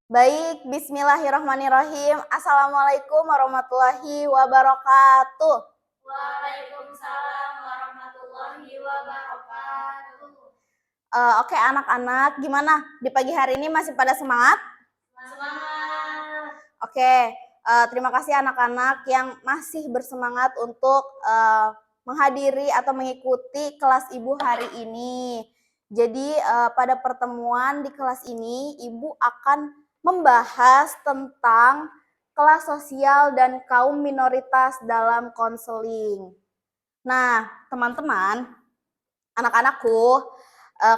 Baik, bismillahirrahmanirrahim. Assalamualaikum warahmatullahi wabarakatuh. Waalaikumsalam warahmatullahi wabarakatuh. Oke anak-anak, gimana? Di pagi hari ini masih pada semangat? Semangat. Oke, terima kasih anak-anak yang masih bersemangat untuk menghadiri atau mengikuti kelas Ibu hari ini. Jadi pada pertemuan di kelas ini, Ibu akan membahas tentang kelas sosial dan kaum minoritas dalam konseling. Nah, teman-teman, anak-anakku,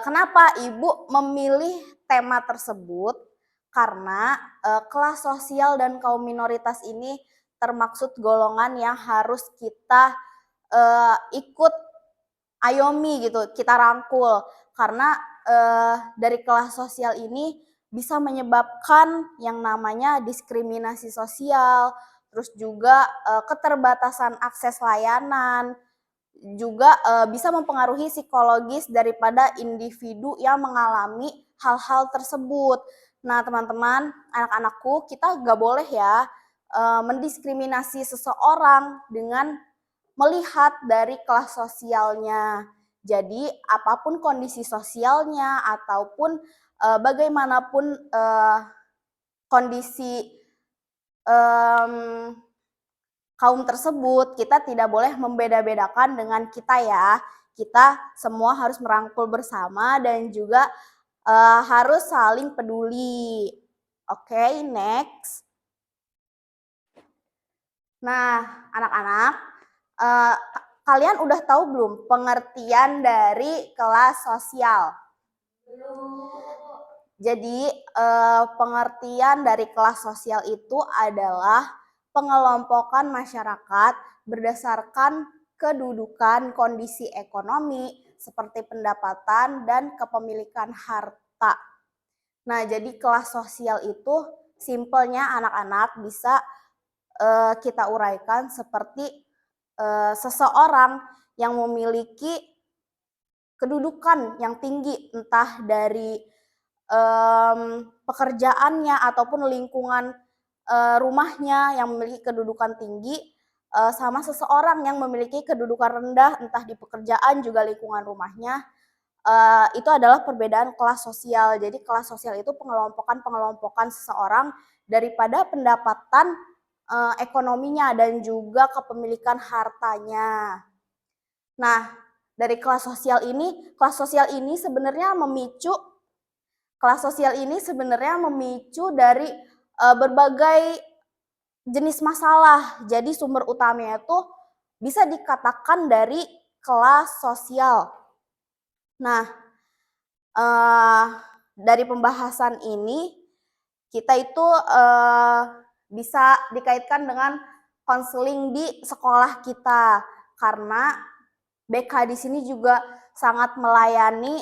kenapa Ibu memilih tema tersebut? Karena kelas sosial dan kaum minoritas ini termaksud golongan yang harus kita ikut ayomi gitu, kita rangkul. Karena dari kelas sosial ini bisa menyebabkan yang namanya diskriminasi sosial, terus juga keterbatasan akses layanan, juga bisa mempengaruhi psikologis daripada individu yang mengalami hal-hal tersebut. Nah, teman-teman, anak-anakku, kita nggak boleh ya mendiskriminasi seseorang dengan melihat dari kelas sosialnya. Jadi, apapun kondisi sosialnya ataupun bagaimanapun kondisi kaum tersebut, kita tidak boleh membeda-bedakan dengan kita ya. Kita semua harus merangkul bersama dan juga harus saling peduli. Oke, next. Nah, anak-anak, kalian udah tahu belum pengertian dari kelas sosial? Belum. Jadi, pengertian dari kelas sosial itu adalah pengelompokan masyarakat berdasarkan kedudukan kondisi ekonomi seperti pendapatan dan kepemilikan harta. Nah, jadi kelas sosial itu simpelnya anak-anak bisa kita uraikan seperti seseorang yang memiliki kedudukan yang tinggi, entah dari pekerjaannya ataupun lingkungan rumahnya yang memiliki kedudukan tinggi, sama seseorang yang memiliki kedudukan rendah, entah di pekerjaan juga lingkungan rumahnya. Itu adalah perbedaan kelas sosial. Jadi kelas sosial itu pengelompokan seseorang daripada pendapatan ekonominya dan juga kepemilikan hartanya. Nah, dari kelas sosial ini sebenarnya memicu dari berbagai jenis masalah. Jadi sumber utamanya itu bisa dikatakan dari kelas sosial. Nah, dari pembahasan ini kita itu bisa dikaitkan dengan konseling di sekolah kita, karena BK di sini juga sangat melayani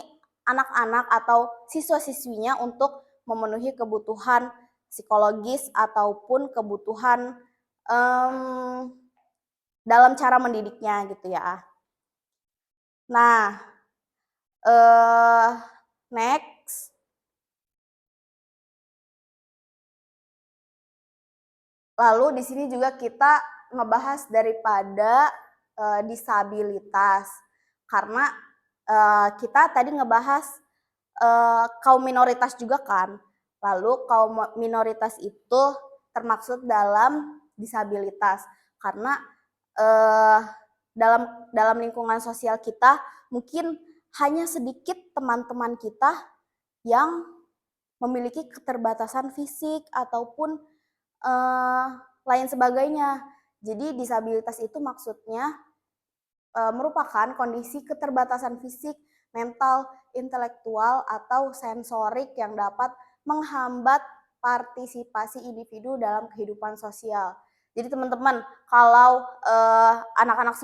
anak-anak atau siswa-siswinya untuk memenuhi kebutuhan psikologis ataupun kebutuhan dalam cara mendidiknya gitu ya. Nah, next. Lalu di sini juga kita ngebahas daripada disabilitas, karena kita tadi ngebahas kaum minoritas juga kan. Lalu kaum minoritas itu termaksud dalam disabilitas, karena dalam lingkungan sosial kita mungkin hanya sedikit teman-teman kita yang memiliki keterbatasan fisik ataupun lain sebagainya. Jadi disabilitas itu maksudnya merupakan kondisi keterbatasan fisik, mental, intelektual, atau sensorik yang dapat menghambat partisipasi individu dalam kehidupan sosial. Jadi teman-teman, kalau anak-anak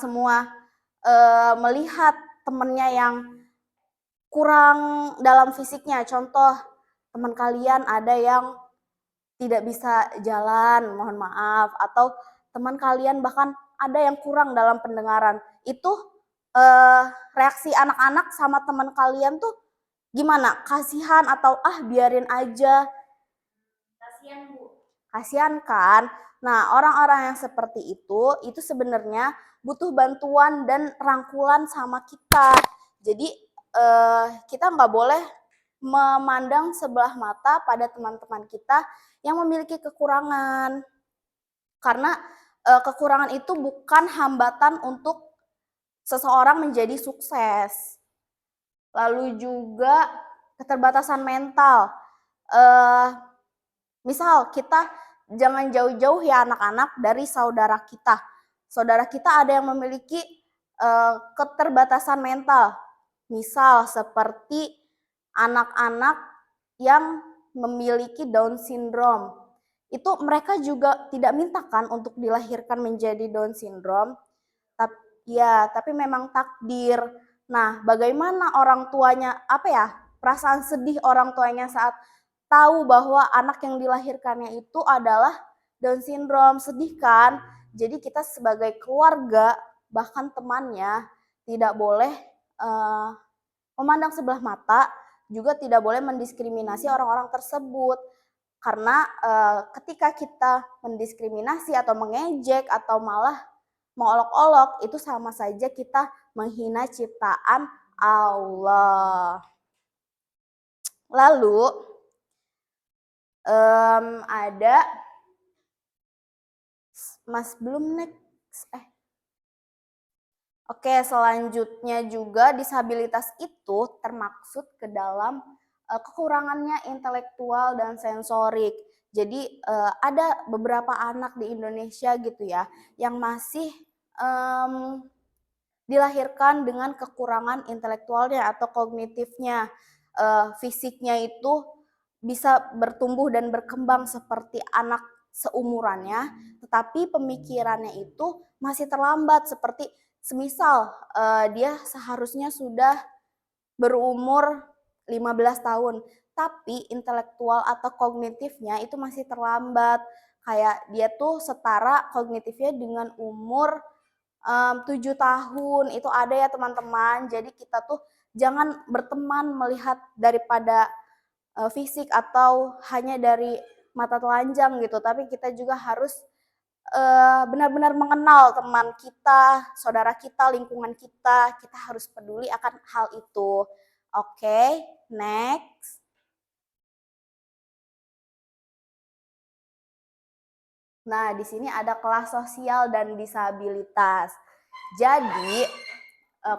semua melihat temannya yang kurang dalam fisiknya, contoh teman kalian ada yang tidak bisa jalan, mohon maaf, atau teman kalian bahkan ada yang kurang dalam pendengaran, itu reaksi anak-anak sama teman kalian tuh Gimana? Kasihan atau biarin aja? Kasihan, Bu. Kasihan kan? Nah, orang-orang yang seperti itu sebenarnya butuh bantuan dan rangkulan sama kita. Jadi kita nggak boleh memandang sebelah mata pada teman-teman kita yang memiliki kekurangan. Karena kekurangan itu bukan hambatan untuk seseorang menjadi sukses. Lalu juga keterbatasan mental. Misal kita jangan jauh-jauh ya anak-anak dari saudara kita. Saudara kita ada yang memiliki keterbatasan mental. Misal seperti anak-anak yang memiliki Down syndrome. Itu mereka juga tidak minta kan untuk dilahirkan menjadi Down syndrome. Tapi memang takdir. Nah, bagaimana orang tuanya, perasaan sedih orang tuanya saat tahu bahwa anak yang dilahirkannya itu adalah Down syndrome, sedih kan? Jadi kita sebagai keluarga, bahkan temannya, tidak boleh memandang sebelah mata, juga tidak boleh mendiskriminasi orang-orang tersebut. Karena ketika kita mendiskriminasi atau mengejek atau malah mengolok-olok, itu sama saja kita menghina ciptaan Allah. Lalu ada Mas belum next. Oke, selanjutnya juga disabilitas itu termaksud ke dalam kekurangannya intelektual dan sensorik. Jadi ada beberapa anak di Indonesia gitu ya yang masih dilahirkan dengan kekurangan intelektualnya atau kognitifnya. Fisiknya itu bisa bertumbuh dan berkembang seperti anak seumurannya, tetapi pemikirannya itu masih terlambat, seperti semisal dia seharusnya sudah berumur 15 tahun, tapi intelektual atau kognitifnya itu masih terlambat. Kayak dia tuh setara kognitifnya dengan umur 7 tahun, itu ada ya teman-teman. Jadi kita tuh jangan berteman melihat daripada fisik atau hanya dari mata telanjang gitu, tapi kita juga harus benar-benar mengenal teman kita, saudara kita, lingkungan kita harus peduli akan hal itu. Oke, next. Nah, di sini ada kelas sosial dan disabilitas. Jadi,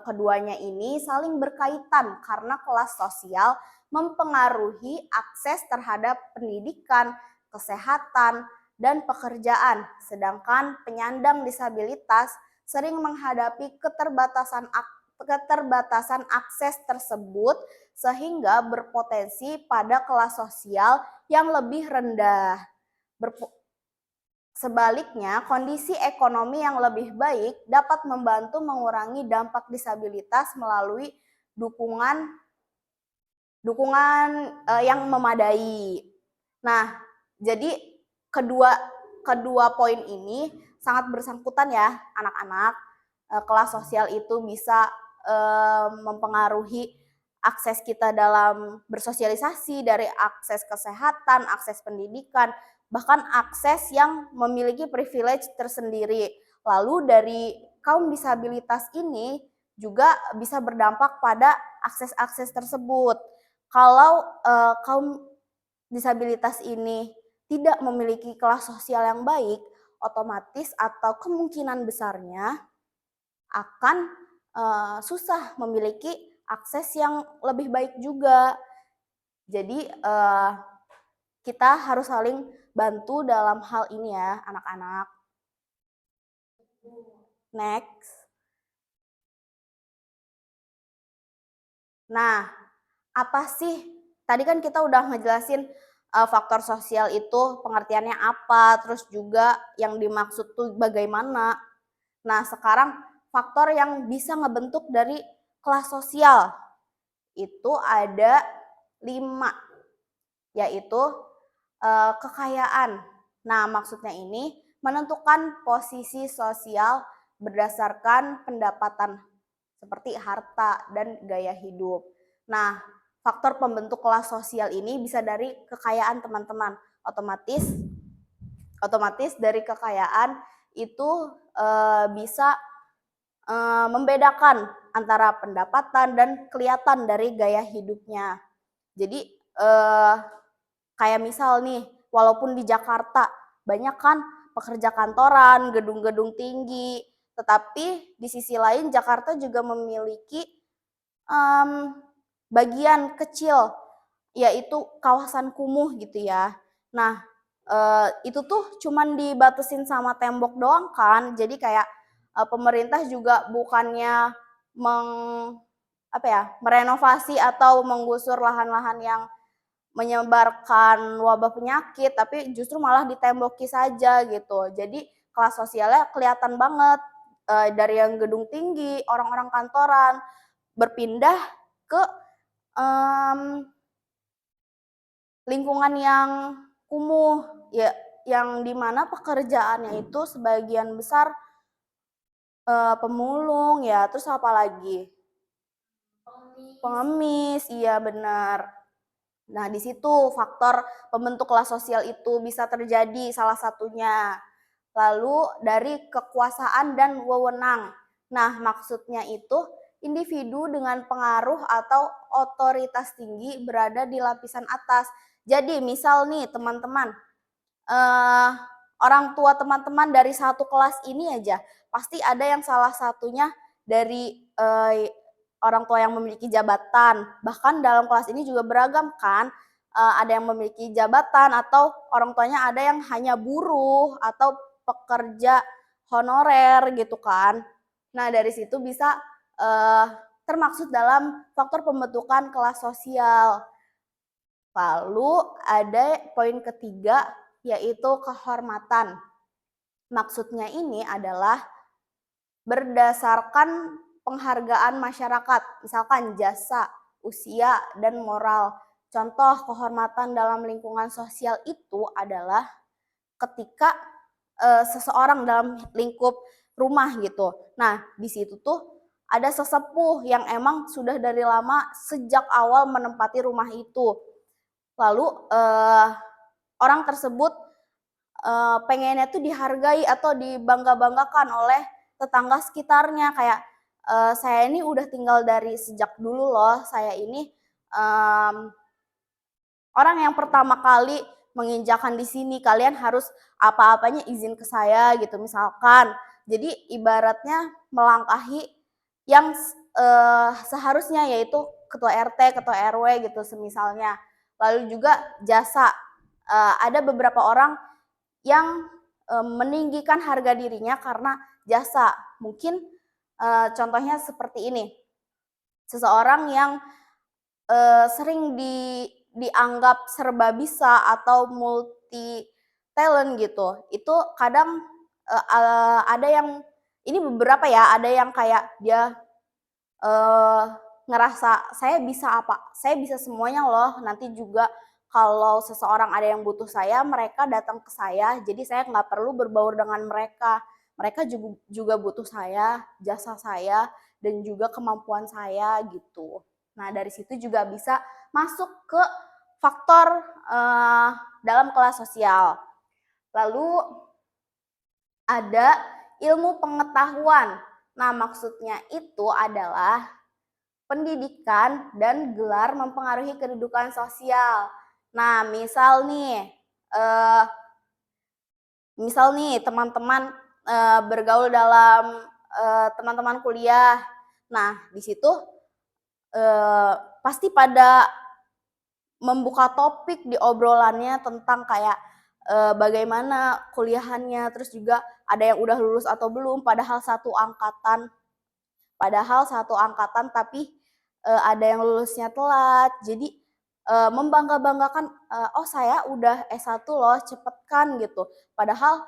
keduanya ini saling berkaitan karena kelas sosial mempengaruhi akses terhadap pendidikan, kesehatan, dan pekerjaan, sedangkan penyandang disabilitas sering menghadapi keterbatasan akses tersebut sehingga berpotensi pada kelas sosial yang lebih rendah. Sebaliknya, kondisi ekonomi yang lebih baik dapat membantu mengurangi dampak disabilitas melalui dukungan yang memadai. Nah, jadi kedua poin ini sangat bersangkutan ya, anak-anak. Kelas sosial itu bisa mempengaruhi akses kita dalam bersosialisasi, dari akses kesehatan, akses pendidikan, bahkan akses yang memiliki privilege tersendiri. Lalu dari kaum disabilitas ini juga bisa berdampak pada akses-akses tersebut. Kalau kaum disabilitas ini tidak memiliki kelas sosial yang baik, otomatis atau kemungkinan besarnya akan susah memiliki akses yang lebih baik juga. Jadi kita harus saling bantu dalam hal ini ya, anak-anak. Next. Nah, apa sih? Tadi kan kita udah ngejelasin faktor sosial itu pengertiannya apa, terus juga yang dimaksud tuh bagaimana. Nah, sekarang faktor yang bisa ngebentuk dari kelas sosial itu ada 5, yaitu kekayaan. Nah, maksudnya ini menentukan posisi sosial berdasarkan pendapatan seperti harta dan gaya hidup. Nah, faktor pembentuk kelas sosial ini bisa dari kekayaan teman-teman. Otomatis dari kekayaan itu bisa membedakan antara pendapatan dan kelihatan dari gaya hidupnya. Jadi kayak misal nih, walaupun di Jakarta banyak kan pekerja kantoran, gedung-gedung tinggi, tetapi di sisi lain Jakarta juga memiliki bagian kecil, yaitu kawasan kumuh gitu ya. Nah, itu tuh cuman dibatasin sama tembok doang kan, jadi kayak pemerintah juga bukannya merenovasi atau menggusur lahan-lahan yang menyebarkan wabah penyakit, tapi justru malah ditemboki saja gitu. Jadi kelas sosialnya kelihatan banget dari yang gedung tinggi, orang-orang kantoran berpindah ke lingkungan yang kumuh, ya, yang dimana pekerjaannya itu sebagian besar pemulung ya, terus apa lagi? Pengemis, iya benar. Nah, di situ faktor pembentuk kelas sosial itu bisa terjadi salah satunya. Lalu dari kekuasaan dan wewenang. Nah, maksudnya itu individu dengan pengaruh atau otoritas tinggi berada di lapisan atas. Jadi, misal nih teman-teman, eh, orang tua teman-teman dari satu kelas ini aja, pasti ada yang salah satunya dari orang tua yang memiliki jabatan. Bahkan dalam kelas ini juga beragam kan, ada yang memiliki jabatan atau orang tuanya ada yang hanya buruh atau pekerja honorer gitu kan. Nah, dari situ bisa termaksud dalam faktor pembentukan kelas sosial. Lalu ada poin ketiga, yaitu kehormatan. Maksudnya ini adalah berdasarkan penghargaan masyarakat, misalkan jasa, usia, dan moral. Contoh kehormatan dalam lingkungan sosial itu adalah ketika seseorang dalam lingkup rumah gitu. Nah, di situ tuh ada sesepuh yang emang sudah dari lama sejak awal menempati rumah itu. Lalu orang tersebut pengennya tuh dihargai atau dibangga-banggakan oleh tetangga sekitarnya, kayak saya ini udah tinggal dari sejak dulu loh, saya ini orang yang pertama kali menginjakan di sini, kalian harus apa-apanya izin ke saya gitu misalkan. Jadi ibaratnya melangkahi yang seharusnya, yaitu ketua RT, ketua RW gitu semisalnya. Lalu juga jasa, ada beberapa orang yang meninggikan harga dirinya karena jasa. Mungkin contohnya seperti ini, seseorang yang sering dianggap serba bisa atau multi talent gitu, itu kadang ada yang, ini beberapa ya, ada yang kayak dia ngerasa saya bisa semuanya loh, nanti juga kalau seseorang ada yang butuh saya, mereka datang ke saya, jadi saya nggak perlu berbaur dengan mereka. Mereka juga butuh saya, jasa saya, dan juga kemampuan saya gitu. Nah, dari situ juga bisa masuk ke faktor dalam kelas sosial. Lalu ada ilmu pengetahuan. Nah, maksudnya itu adalah pendidikan dan gelar mempengaruhi kedudukan sosial. Nah, misal nih teman-teman bergaul dalam teman-teman kuliah. Nah, di situ pasti pada membuka topik di obrolannya tentang kayak bagaimana kuliahannya, terus juga ada yang udah lulus atau belum, padahal satu angkatan tapi ada yang lulusnya telat. Jadi membangga-banggakan, oh saya udah S1 loh, cepet kan gitu. Padahal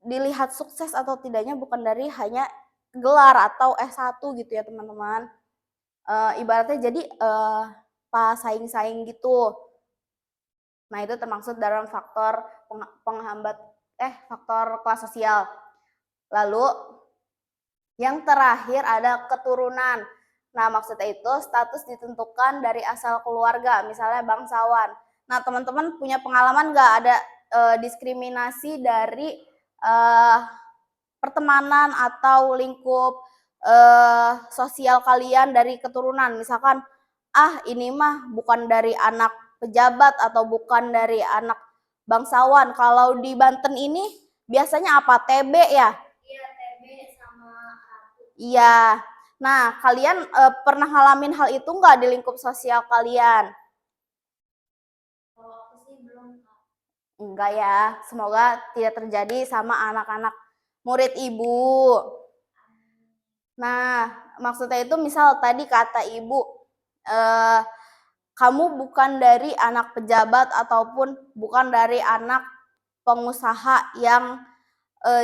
dilihat sukses atau tidaknya bukan dari hanya gelar atau S1 gitu ya teman-teman. Ibaratnya jadi pas saing-saing gitu. Nah, itu termaksud dalam faktor faktor kelas sosial. Lalu yang terakhir ada keturunan. Nah, maksudnya itu status ditentukan dari asal keluarga, misalnya bangsawan. Nah, teman-teman punya pengalaman nggak ada diskriminasi dari pertemanan atau lingkup sosial kalian dari keturunan? Misalkan, ini mah bukan dari anak pejabat atau bukan dari anak bangsawan. Kalau di Banten ini biasanya apa? TB ya? Iya, TB sama ratu. Iya. Nah, kalian pernah ngalamin hal itu nggak di lingkup sosial kalian? Kalau aku sih belum, Kak. Enggak ya. Semoga tidak terjadi sama anak-anak murid ibu. Nah, maksudnya itu misal tadi kata ibu, kamu bukan dari anak pejabat ataupun bukan dari anak pengusaha yang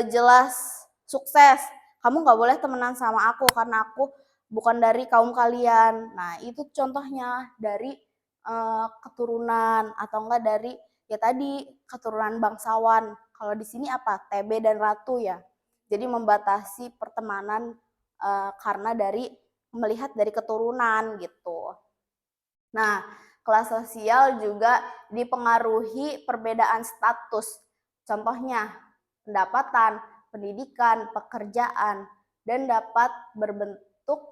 jelas sukses. Kamu nggak boleh temenan sama aku karena aku bukan dari kaum kalian. Nah, itu contohnya dari keturunan atau enggak dari ya tadi keturunan bangsawan. Kalau di sini apa? TB dan ratu ya. Jadi membatasi pertemanan karena dari melihat dari keturunan gitu. Nah, kelas sosial juga dipengaruhi perbedaan status. Contohnya, pendapatan, pendidikan, pekerjaan, dan dapat berbentuk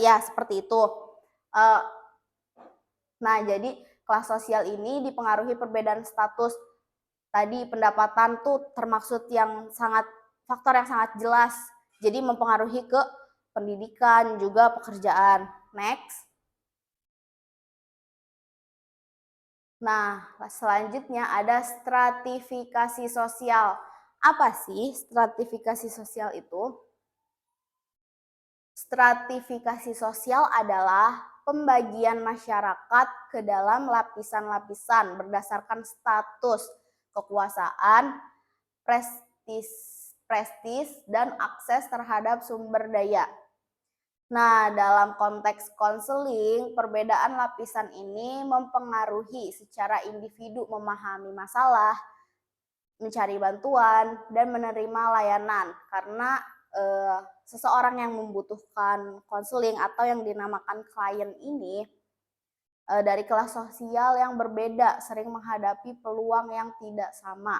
ya seperti itu. Nah, jadi kelas sosial ini dipengaruhi perbedaan status. Tadi pendapatan tuh termaksud yang sangat faktor yang sangat jelas. Jadi mempengaruhi ke pendidikan juga pekerjaan. Next. Nah, selanjutnya ada stratifikasi sosial. Apa sih stratifikasi sosial itu? Stratifikasi sosial adalah pembagian masyarakat ke dalam lapisan-lapisan berdasarkan status, kekuasaan, prestis, dan akses terhadap sumber daya. Nah, dalam konteks konseling, perbedaan lapisan ini mempengaruhi secara individu memahami masalah, mencari bantuan, dan menerima layanan. Karena seseorang yang membutuhkan konseling atau yang dinamakan klien ini dari kelas sosial yang berbeda, sering menghadapi peluang yang tidak sama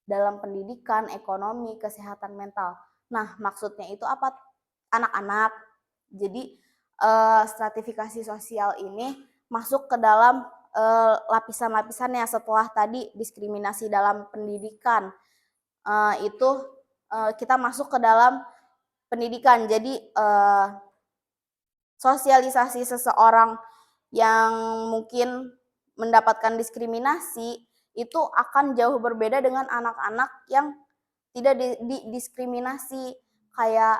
dalam pendidikan, ekonomi, kesehatan mental. Nah, maksudnya itu apa? Anak-anak. Jadi stratifikasi sosial ini masuk ke dalam lapisan-lapisannya setelah tadi diskriminasi dalam pendidikan. Itu kita masuk ke dalam pendidikan. Jadi sosialisasi seseorang yang mungkin mendapatkan diskriminasi itu akan jauh berbeda dengan anak-anak yang tidak didiskriminasi, kayak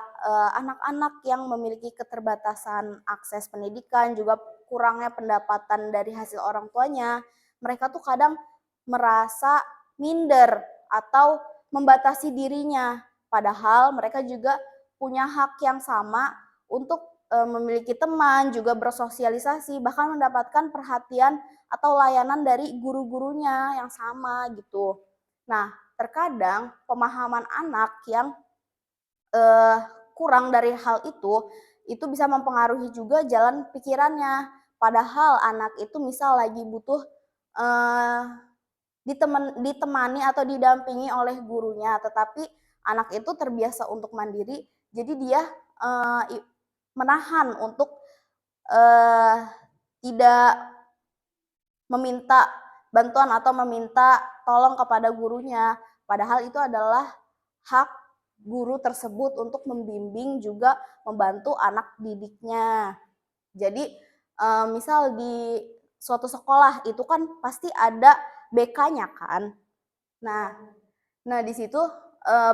anak-anak yang memiliki keterbatasan akses pendidikan, juga kurangnya pendapatan dari hasil orang tuanya. Mereka tuh kadang merasa minder atau membatasi dirinya, padahal mereka juga punya hak yang sama untuk memiliki teman, juga bersosialisasi, bahkan mendapatkan perhatian atau layanan dari guru-gurunya yang sama gitu. Nah, terkadang pemahaman anak yang kurang dari hal itu bisa mempengaruhi juga jalan pikirannya. Padahal anak itu misal lagi butuh ditemani atau didampingi oleh gurunya, tetapi anak itu terbiasa untuk mandiri, jadi dia menahan untuk tidak meminta bantuan atau meminta tolong kepada gurunya. Padahal itu adalah hak guru tersebut untuk membimbing juga membantu anak didiknya. Jadi misal di suatu sekolah itu kan pasti ada BK-nya kan. Nah di situ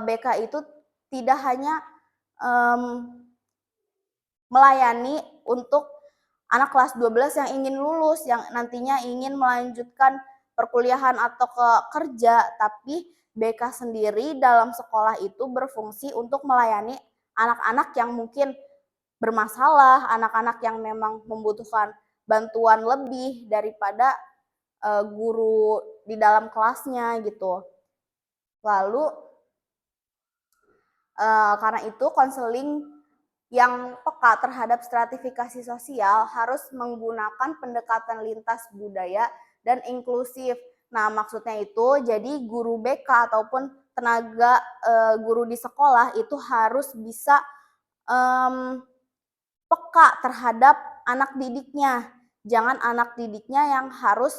BK itu tidak hanya melayani untuk anak kelas 12 yang ingin lulus, yang nantinya ingin melanjutkan perkuliahan atau ke kerja, tapi BK sendiri dalam sekolah itu berfungsi untuk melayani anak-anak yang mungkin bermasalah, anak-anak yang memang membutuhkan bantuan lebih daripada guru di dalam kelasnya gitu. Lalu karena itu konseling yang peka terhadap stratifikasi sosial harus menggunakan pendekatan lintas budaya dan inklusif. Nah, maksudnya itu jadi guru BK ataupun tenaga guru di sekolah itu harus bisa peka terhadap anak didiknya. Jangan anak didiknya yang harus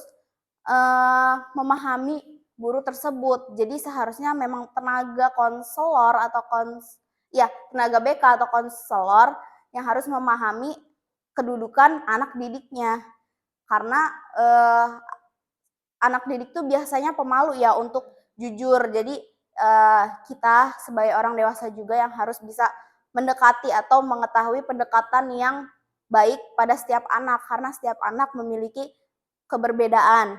memahami guru tersebut. Jadi seharusnya memang tenaga konselor atau tenaga BK atau konselor yang harus memahami kedudukan anak didiknya. Karena anak didik tuh biasanya pemalu ya untuk jujur. Jadi kita sebagai orang dewasa juga yang harus bisa mendekati atau mengetahui pendekatan yang baik pada setiap anak karena setiap anak memiliki keberbedaan.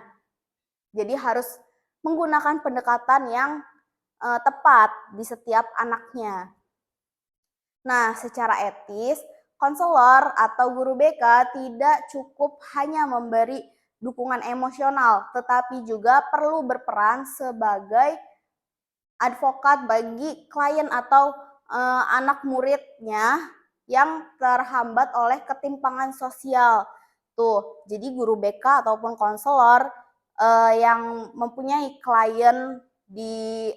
Jadi harus menggunakan pendekatan yang tepat di setiap anaknya. Nah, secara etis, konselor atau guru BK tidak cukup hanya memberi dukungan emosional, tetapi juga perlu berperan sebagai advokat bagi klien atau anak muridnya yang terhambat oleh ketimpangan sosial. Tuh, jadi guru BK ataupun konselor yang mempunyai klien di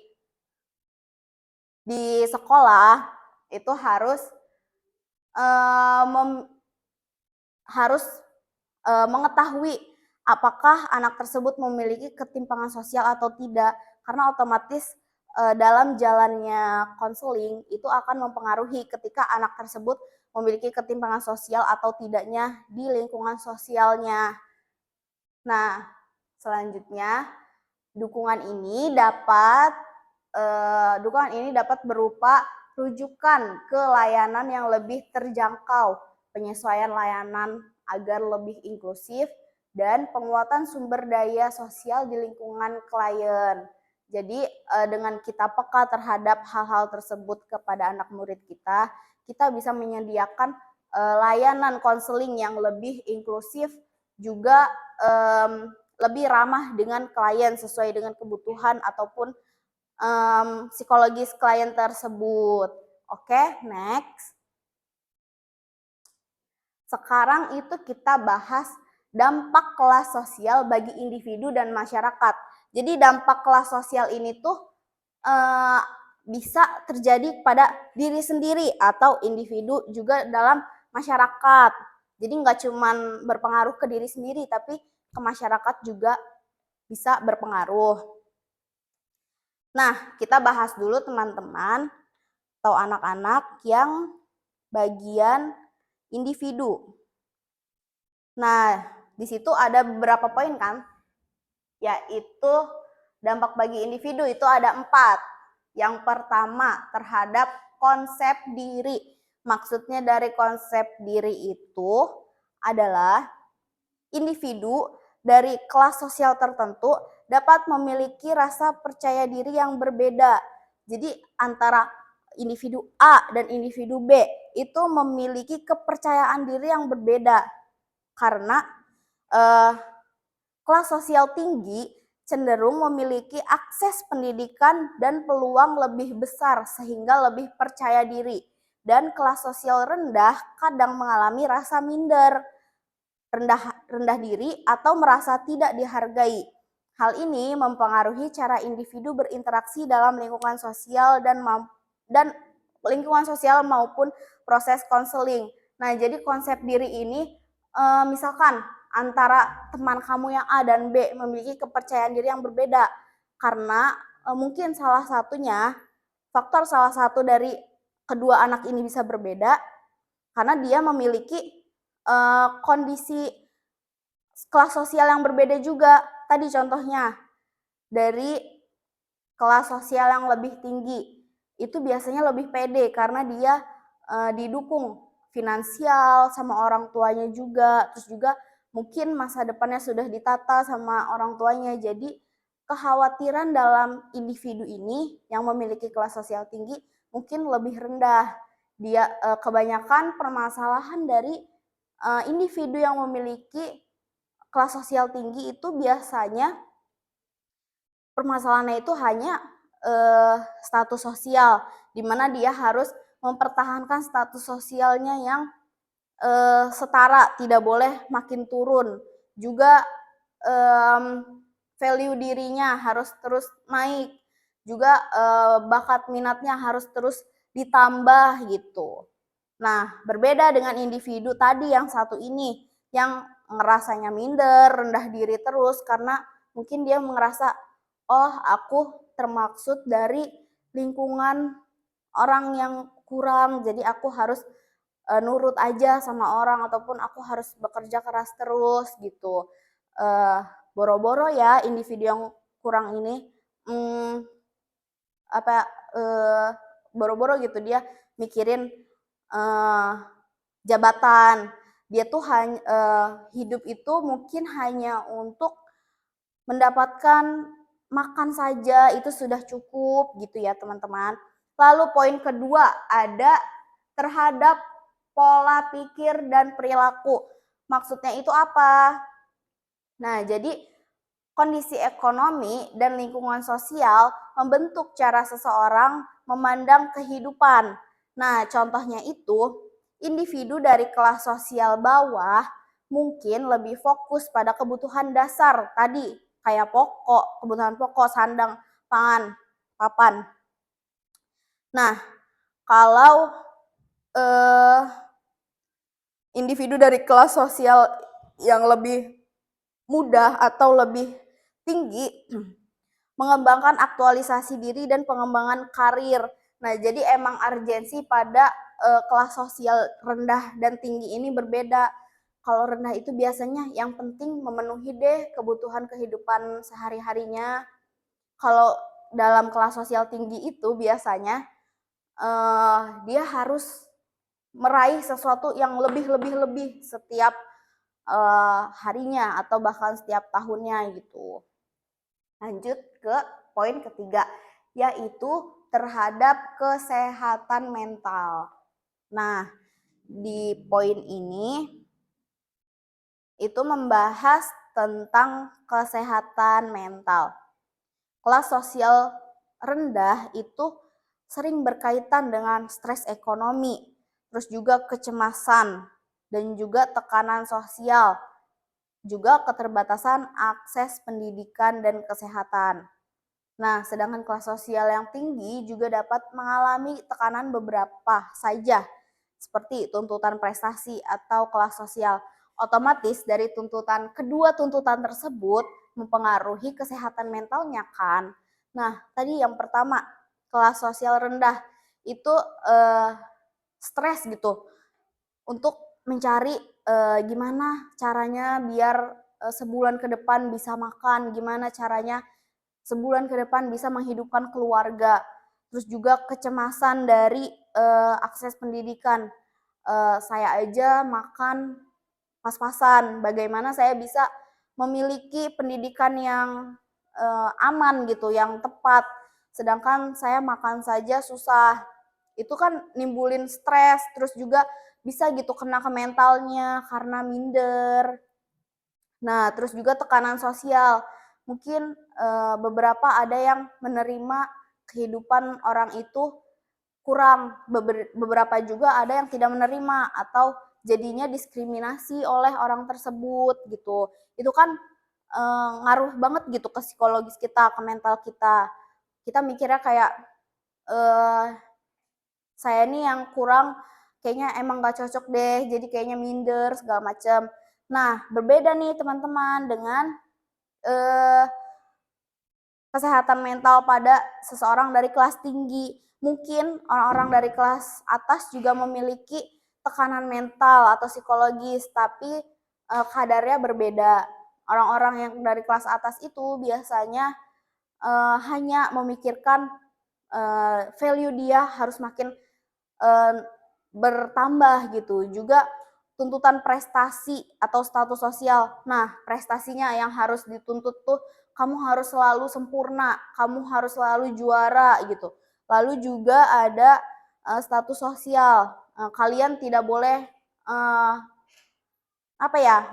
sekolah itu harus mengetahui apakah anak tersebut memiliki ketimpangan sosial atau tidak, karena otomatis dalam jalannya konseling itu akan mempengaruhi ketika anak tersebut memiliki ketimpangan sosial atau tidaknya di lingkungan sosialnya. Nah, selanjutnya dukungan ini dapat berupa rujukan ke layanan yang lebih terjangkau, penyesuaian layanan agar lebih inklusif, dan penguatan sumber daya sosial di lingkungan klien. Jadi dengan kita peka terhadap hal-hal tersebut kepada anak murid kita bisa menyediakan layanan konseling yang lebih inklusif, juga lebih ramah dengan klien sesuai dengan kebutuhan ataupun psikologis klien tersebut. Oke, next. Sekarang itu kita bahas dampak kelas sosial bagi individu dan masyarakat. Jadi dampak kelas sosial ini tuh bisa terjadi pada diri sendiri atau individu juga dalam masyarakat. Jadi nggak cuma berpengaruh ke diri sendiri, tapi ke masyarakat juga bisa berpengaruh. Nah, kita bahas dulu teman-teman atau anak-anak yang bagian individu. Nah, di situ ada beberapa poin kan, yaitu dampak bagi individu itu ada 4. Yang pertama, terhadap konsep diri. Maksudnya dari konsep diri itu adalah individu dari kelas sosial tertentu dapat memiliki rasa percaya diri yang berbeda. Jadi antara individu A dan individu B itu memiliki kepercayaan diri yang berbeda. Karena kelas sosial tinggi cenderung memiliki akses pendidikan dan peluang lebih besar sehingga lebih percaya diri. Dan kelas sosial rendah kadang mengalami rasa minder, rendah diri atau merasa tidak dihargai. Hal ini mempengaruhi cara individu berinteraksi dalam lingkungan sosial dan lingkungan sosial maupun proses konseling. Nah, jadi konsep diri ini misalkan antara teman kamu yang A dan B memiliki kepercayaan diri yang berbeda karena mungkin salah satu dari kedua anak ini bisa berbeda karena dia memiliki kondisi kelas sosial yang berbeda juga. Tadi contohnya dari kelas sosial yang lebih tinggi itu biasanya lebih pede karena dia didukung finansial sama orang tuanya juga, terus juga mungkin masa depannya sudah ditata sama orang tuanya. Jadi kekhawatiran dalam individu ini yang memiliki kelas sosial tinggi mungkin lebih rendah. Dia kebanyakan permasalahan dari individu yang memiliki kelas sosial tinggi itu biasanya permasalahannya itu hanya status sosial, di mana dia harus mempertahankan status sosialnya yang setara, tidak boleh makin turun. Juga value dirinya harus terus naik, juga bakat minatnya harus terus ditambah gitu. Nah, berbeda dengan individu tadi yang satu ini, yang ngerasanya minder, rendah diri terus karena mungkin dia merasa, oh aku termaksud dari lingkungan orang yang kurang, jadi aku harus nurut aja sama orang ataupun aku harus bekerja keras terus gitu. Boro-boro ya individu yang kurang ini, mmm, apa, boro-boro gitu dia mikirin, eee, jabatan. Dia tuh hidup itu mungkin hanya untuk mendapatkan makan saja itu sudah cukup gitu ya teman-teman. Lalu poin kedua ada terhadap pola pikir dan perilaku. Maksudnya itu apa? Nah, jadi kondisi ekonomi dan lingkungan sosial membentuk cara seseorang memandang kehidupan. Nah, contohnya itu, individu dari kelas sosial bawah mungkin lebih fokus pada kebutuhan dasar tadi, kayak kebutuhan pokok, sandang, pangan, papan. Nah, kalau individu dari kelas sosial yang lebih mudah atau lebih tinggi mengembangkan aktualisasi diri dan pengembangan karir. Nah, jadi emang urgensi pada kelas sosial rendah dan tinggi ini berbeda. Kalau rendah itu biasanya yang penting memenuhi deh kebutuhan kehidupan sehari-harinya. Kalau dalam kelas sosial tinggi itu biasanya dia harus meraih sesuatu yang lebih setiap harinya atau bahkan setiap tahunnya gitu. Lanjut ke poin ketiga, yaitu terhadap kesehatan mental. Nah, di poin ini itu membahas tentang kesehatan mental. Kelas sosial rendah itu sering berkaitan dengan stres ekonomi, terus juga kecemasan, dan juga tekanan sosial, juga keterbatasan akses pendidikan dan kesehatan. Nah, sedangkan kelas sosial yang tinggi juga dapat mengalami tekanan beberapa saja, seperti tuntutan prestasi atau kelas sosial. Otomatis dari kedua tuntutan tersebut mempengaruhi kesehatan mentalnya kan. Nah, tadi yang pertama, kelas sosial rendah itu stres gitu untuk mencari gimana caranya biar sebulan ke depan bisa makan, gimana caranya sebulan ke depan bisa menghidupkan keluarga. Terus juga kecemasan dari akses pendidikan. Saya aja makan pas-pasan, bagaimana saya bisa memiliki pendidikan yang aman gitu, yang tepat. Sedangkan saya makan saja susah. Itu kan nimbulin stres, terus juga bisa gitu kena ke mentalnya karena minder. Nah, terus juga tekanan sosial. Mungkin beberapa ada yang menerima kehidupan orang itu kurang, beberapa juga ada yang tidak menerima atau jadinya diskriminasi oleh orang tersebut gitu. Itu kan ngaruh banget gitu ke psikologis kita, ke mental kita. Kita mikirnya kayak eh, saya nih yang kurang kayaknya emang gak cocok deh, jadi kayaknya minder segala macam. Nah, berbeda nih teman-teman dengan eh, kesehatan mental pada seseorang dari kelas tinggi. Mungkin orang-orang dari kelas atas juga memiliki tekanan mental atau psikologis, tapi kadarnya berbeda. Orang-orang yang dari kelas atas itu biasanya hanya memikirkan value dia harus makin eh, bertambah gitu. Juga tuntutan prestasi atau status sosial. Nah, prestasinya yang harus dituntut tuh kamu harus selalu sempurna, kamu harus selalu juara gitu. Lalu juga ada status sosial. Kalian tidak boleh apa ya,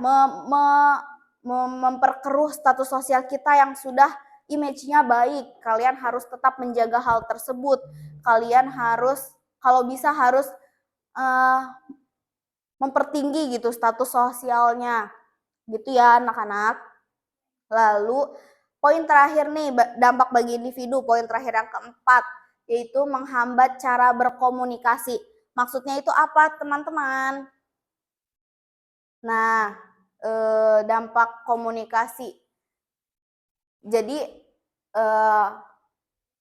memperkeruh status sosial kita yang sudah image-nya baik. Kalian harus tetap menjaga hal tersebut. kalau bisa harus mempertinggi gitu status sosialnya. Gitu ya anak-anak. Lalu poin terakhir nih, dampak bagi individu, poin terakhir yang keempat, yaitu menghambat cara berkomunikasi. Maksudnya itu apa teman-teman? Nah, dampak komunikasi. Jadi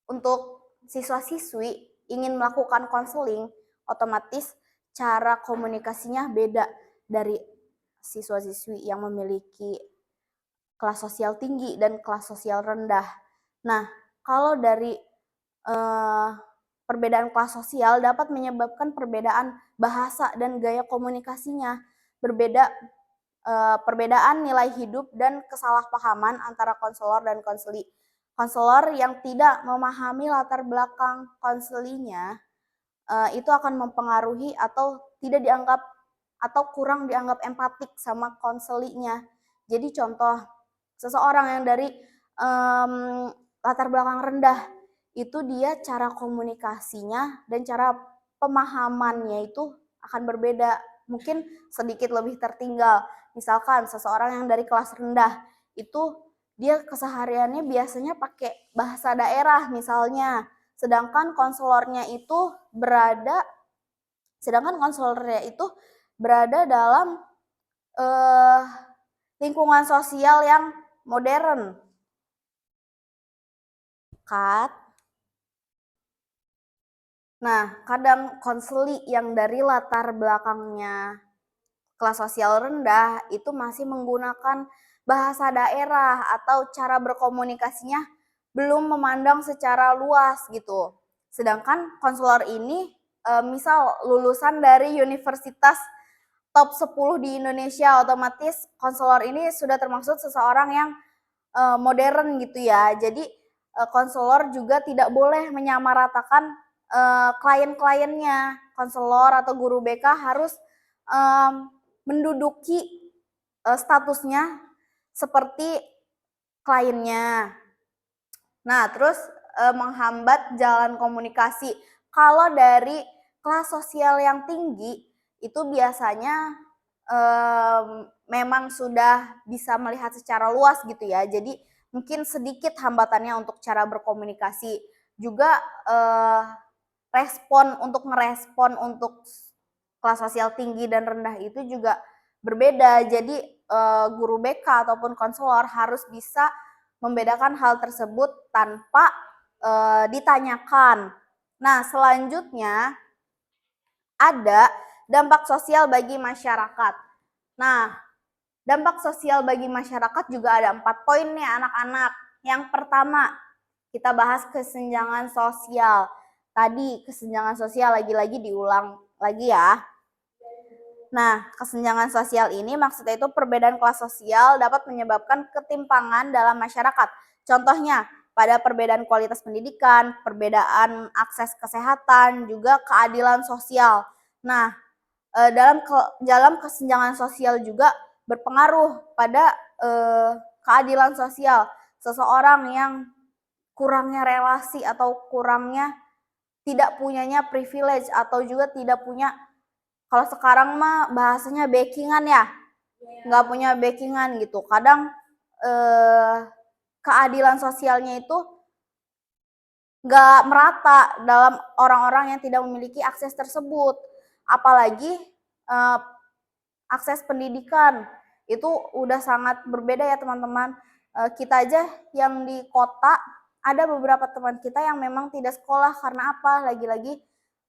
untuk siswa-siswi ingin melakukan konseling, otomatis cara komunikasinya beda dari siswa-siswi yang memiliki kelas sosial tinggi dan kelas sosial rendah. Nah, kalau dari perbedaan kelas sosial dapat menyebabkan perbedaan bahasa dan gaya komunikasinya. Perbedaan nilai hidup dan kesalahpahaman antara konselor dan konseli. Konselor yang tidak memahami latar belakang konselinya itu akan mempengaruhi atau tidak dianggap atau kurang dianggap empatik sama konselinya. Jadi contoh, seseorang yang dari latar belakang rendah itu dia cara komunikasinya dan cara pemahamannya itu akan berbeda, mungkin sedikit lebih tertinggal. Misalkan seseorang yang dari kelas rendah itu dia kesehariannya biasanya pakai bahasa daerah misalnya, sedangkan konselornya itu berada dalam lingkungan sosial yang modern. Nah, kadang konseli yang dari latar belakangnya kelas sosial rendah itu masih menggunakan bahasa daerah atau cara berkomunikasinya belum memandang secara luas gitu. Sedangkan konselor ini misal lulusan dari universitas top 10 di Indonesia, otomatis konselor ini sudah termasuk seseorang yang modern gitu ya. Jadi konselor juga tidak boleh menyamaratakan klien-kliennya. Konselor atau guru BK harus menduduki statusnya seperti kliennya. Nah, terus menghambat jalan komunikasi. Kalau dari kelas sosial yang tinggi itu biasanya memang sudah bisa melihat secara luas gitu ya. Jadi mungkin sedikit hambatannya untuk cara berkomunikasi. Juga ngerespon untuk kelas sosial tinggi dan rendah itu juga berbeda. Jadi guru BK ataupun konselor harus bisa membedakan hal tersebut tanpa ditanyakan. Nah, selanjutnya ada dampak sosial bagi masyarakat. Nah, dampak sosial bagi masyarakat juga ada 4 poin nih anak-anak. Yang pertama, kita bahas kesenjangan sosial. Tadi kesenjangan sosial lagi-lagi diulang lagi ya. Nah, kesenjangan sosial ini maksudnya itu perbedaan kelas sosial dapat menyebabkan ketimpangan dalam masyarakat. Contohnya, pada perbedaan kualitas pendidikan, perbedaan akses kesehatan, juga keadilan sosial. Nah, dalam kesenjangan sosial juga berpengaruh pada keadilan sosial. Seseorang yang kurangnya relasi atau kurangnya tidak punyanya privilege atau juga tidak punya, kalau sekarang mah bahasanya backingan ya, nggak punya backingan gitu. Kadang keadilan sosialnya itu nggak merata dalam orang-orang yang tidak memiliki akses tersebut. Apalagi akses pendidikan itu udah sangat berbeda ya teman-teman. Kita aja yang di kota, ada beberapa teman kita yang memang tidak sekolah karena apa? Lagi-lagi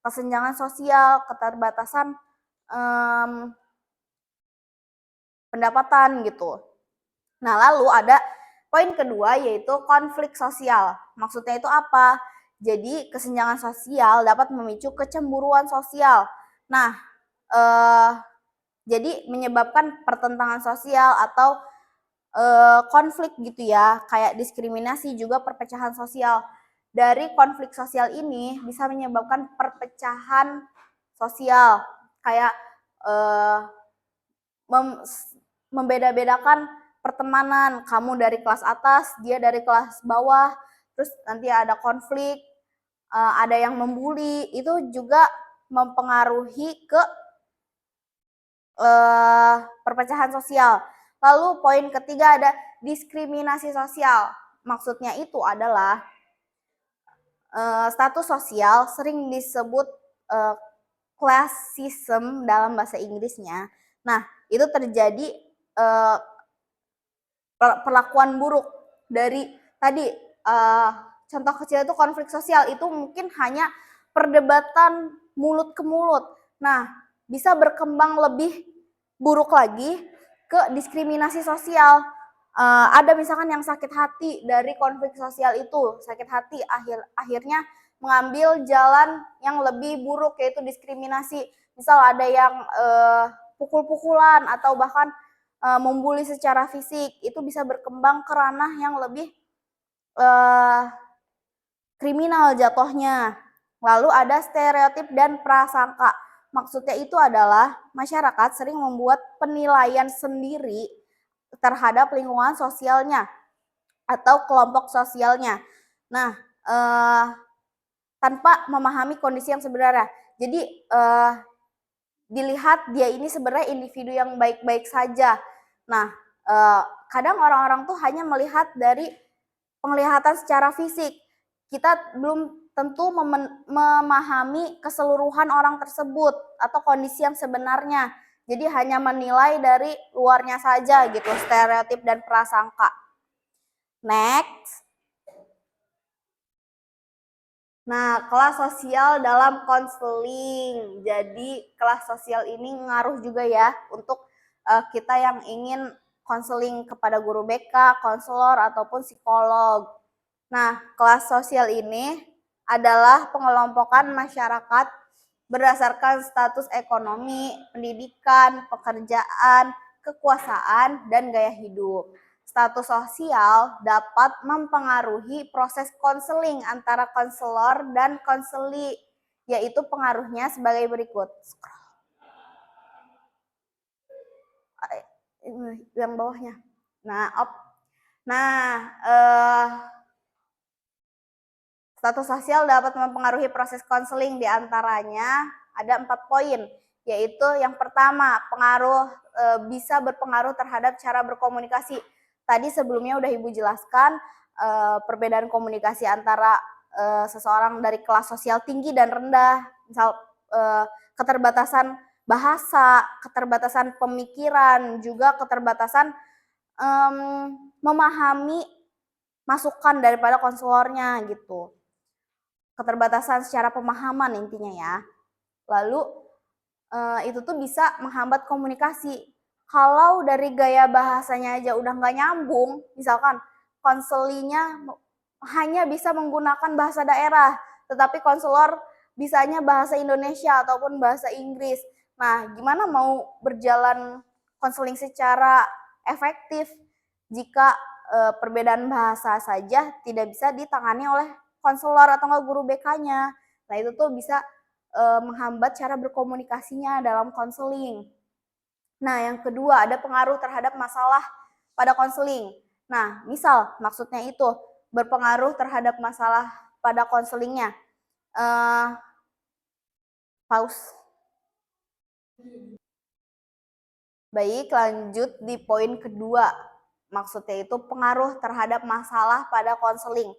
kesenjangan sosial, keterbatasan pendapatan gitu. Nah, lalu ada poin kedua yaitu konflik sosial. Maksudnya itu apa? Jadi kesenjangan sosial dapat memicu kecemburuan sosial. Nah, jadi menyebabkan pertentangan sosial atau konflik gitu ya, kayak diskriminasi juga perpecahan sosial. Dari konflik sosial ini bisa menyebabkan perpecahan sosial, kayak membeda-bedakan pertemanan, kamu dari kelas atas, dia dari kelas bawah, terus nanti ada konflik, ada yang membuli, itu juga mempengaruhi ke perpecahan sosial. Lalu poin ketiga ada diskriminasi sosial. Maksudnya itu adalah status sosial sering disebut classism dalam bahasa Inggrisnya. Nah, itu terjadi perlakuan buruk dari tadi contoh kecil itu konflik sosial itu mungkin hanya perdebatan mulut ke mulut. Nah, bisa berkembang lebih buruk lagi ke diskriminasi sosial. Ada misalkan yang sakit hati dari konflik sosial itu, sakit hati akhirnya mengambil jalan yang lebih buruk yaitu diskriminasi. Misal ada yang pukul-pukulan atau bahkan membuli secara fisik, itu bisa berkembang ke ranah yang lebih kriminal jatuhnya. Lalu ada stereotip dan prasangka. Maksudnya itu adalah masyarakat sering membuat penilaian sendiri terhadap lingkungan sosialnya atau kelompok sosialnya. Nah, tanpa memahami kondisi yang sebenarnya. Jadi dilihat dia ini sebenarnya individu yang baik-baik saja. Nah, kadang orang-orang tuh hanya melihat dari penglihatan secara fisik. Kita belum tentu memahami keseluruhan orang tersebut atau kondisi yang sebenarnya. Jadi hanya menilai dari luarnya saja gitu, stereotip dan prasangka. Next. Nah, kelas sosial dalam konseling. Jadi kelas sosial ini ngaruh juga ya untuk kita yang ingin konseling kepada guru BK, konselor ataupun psikolog. Nah, kelas sosial ini adalah pengelompokan masyarakat berdasarkan status ekonomi, pendidikan, pekerjaan, kekuasaan, dan gaya hidup. Status sosial dapat mempengaruhi proses konseling antara konselor dan konseli, yaitu pengaruhnya sebagai berikut. Yang bawahnya. Status sosial dapat mempengaruhi proses konseling, diantaranya ada 4 poin, yaitu yang pertama, bisa berpengaruh terhadap cara berkomunikasi. Tadi sebelumnya udah Ibu jelaskan perbedaan komunikasi antara seseorang dari kelas sosial tinggi dan rendah, misal keterbatasan bahasa, keterbatasan pemikiran, juga keterbatasan memahami masukan daripada konselornya gitu. Keterbatasan secara pemahaman intinya ya. Lalu itu tuh bisa menghambat komunikasi. Kalau dari gaya bahasanya aja udah nggak nyambung, misalkan konselinya hanya bisa menggunakan bahasa daerah, tetapi konselor bisanya bahasa Indonesia ataupun bahasa Inggris. Nah, gimana mau berjalan konseling secara efektif jika perbedaan bahasa saja tidak bisa ditangani oleh konselor atau enggak guru BK-nya. Nah, itu tuh bisa menghambat cara berkomunikasinya dalam konseling. Nah, yang kedua ada pengaruh terhadap masalah pada konseling. Nah, misal maksudnya itu berpengaruh terhadap masalah pada konselingnya. Pause. Baik, lanjut di poin kedua. Maksudnya itu pengaruh terhadap masalah pada konseling.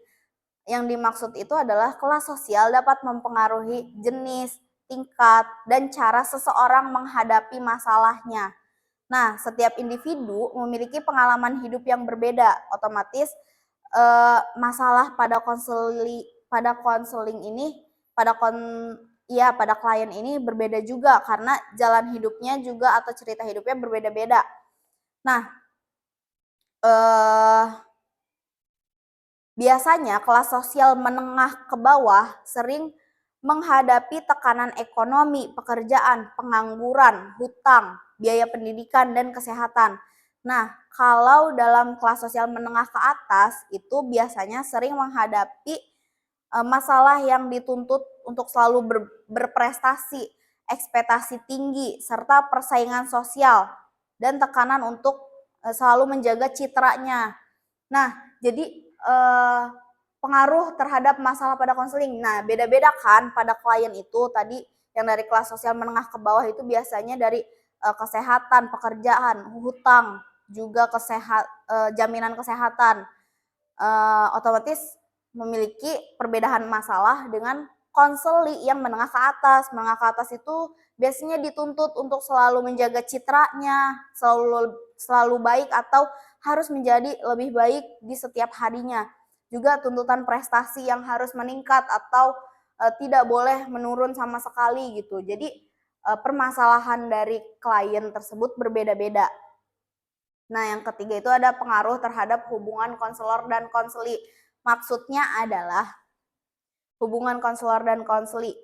Yang dimaksud itu adalah kelas sosial dapat mempengaruhi jenis, tingkat, dan cara seseorang menghadapi masalahnya. Nah, setiap individu memiliki pengalaman hidup yang berbeda. Otomatis masalah pada konseling ini, pada klien ini berbeda juga karena jalan hidupnya juga atau cerita hidupnya berbeda-beda. Nah, biasanya kelas sosial menengah ke bawah sering menghadapi tekanan ekonomi, pekerjaan, pengangguran, hutang, biaya pendidikan, dan kesehatan. Nah, kalau dalam kelas sosial menengah ke atas itu biasanya sering menghadapi masalah yang dituntut untuk selalu berprestasi, ekspektasi tinggi, serta persaingan sosial, dan tekanan untuk selalu menjaga citranya. Nah, jadi pengaruh terhadap masalah pada konseling. Nah, beda-beda kan pada klien itu tadi yang dari kelas sosial menengah ke bawah itu biasanya dari kesehatan, pekerjaan, hutang, juga jaminan kesehatan. Otomatis memiliki perbedaan masalah dengan konseli yang menengah ke atas. Menengah ke atas itu biasanya dituntut untuk selalu menjaga citranya, selalu baik atau harus menjadi lebih baik di setiap harinya. Juga tuntutan prestasi yang harus meningkat atau tidak boleh menurun sama sekali gitu. Jadi permasalahan dari klien tersebut berbeda-beda. Nah, yang ketiga itu ada pengaruh terhadap hubungan konselor dan konseli. Maksudnya adalah hubungan konselor dan konseli